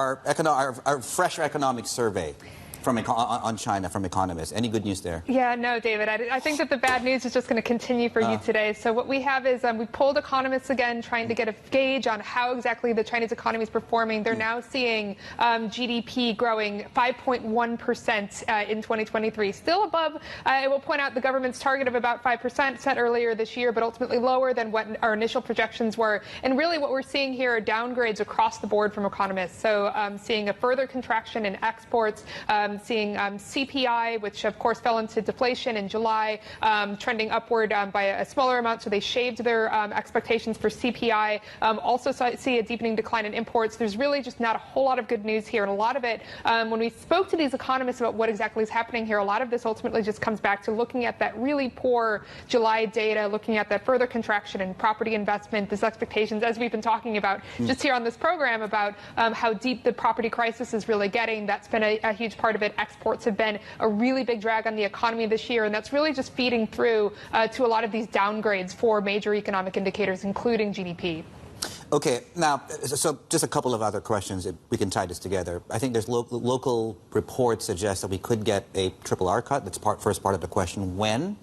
our fresh economic survey on China from Economists. Any good news there? Yeah, no, David. I think that the bad news is just going to continue for you today. So what we have is we polled economists again, trying to get a gauge on how exactly the Chinese economy is performing. They're now seeing GDP growing 5.1% in 2023, still above, I will point out, the government's target of about 5% set earlier this year, but ultimately lower than what our initial projections were. And really what we're seeing here are downgrades across the board from economists. So seeing a further contraction in exports, seeing CPI, which of course fell into deflation in July, trending upward by a smaller amount, so they shaved their expectations for CPI. Also see a deepening decline in imports. There's really just not a whole lot of good news here, and a lot of it, when we spoke to these economists about what exactly is happening here, a lot of this ultimately just comes back to looking at that really poor July data, looking at that further contraction in property investment, these expectations, as we've been talking about just here on this program, about how deep the property crisis is really getting. That's been a huge part of it. Exports have been a really big drag on the economy this year, and that's really just feeding through to a lot of these downgrades for major economic indicators, including GDP. Okay, now, so just a couple of other questions. We can tie this together. I think there's local reports suggest that we could get a triple R cut. That's first part of the question. When?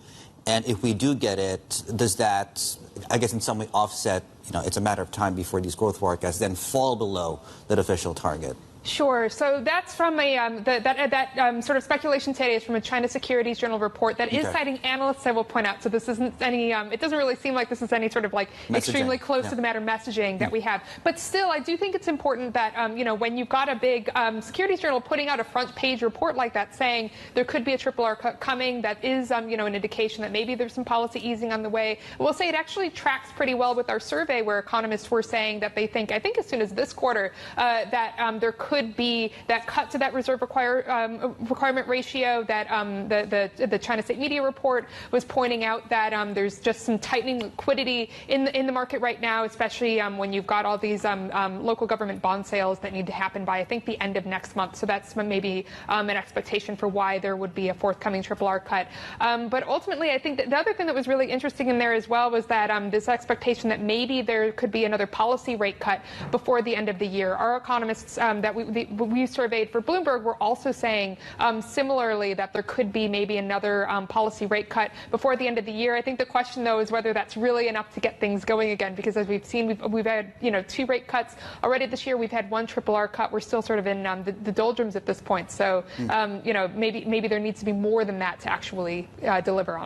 And if we do get it, does that, I guess, in some way offset, it's a matter of time before these growth forecasts then fall below that official target? Sure. So that's from a that sort of speculation today is from a China Securities Journal report that is citing analysts, I will point out. So this isn't any, it doesn't really seem like this is any sort of like extremely close to the matter messaging that we have. But still, I do think it's important that, when you've got a big Securities Journal putting out a front page report like that saying there could be a triple R cut coming, that is, an indication that maybe there's some policy easing on the way. We'll say it actually tracks pretty well with our survey, where economists were saying that they think, I think as soon as this quarter, that there could be that cut to that reserve requirement ratio that the China State Media report was pointing out, that there's just some tightening liquidity in the market right now, especially when you've got all these local government bond sales that need to happen by, I think, the end of next month. So that's maybe an expectation for why there would be a forthcoming triple R cut. But ultimately, I think that the other thing that was really interesting in there as well was that this expectation that maybe there could be another policy rate cut before the end of the year. Our economists that we surveyed for Bloomberg were also saying similarly that there could be maybe another policy rate cut before the end of the year. I think the question, though, is whether that's really enough to get things going again, because as we've seen, we've had 2 rate cuts already this year. We've had 1 triple R cut. We're still sort of in the doldrums at this point. So maybe there needs to be more than that to actually deliver on.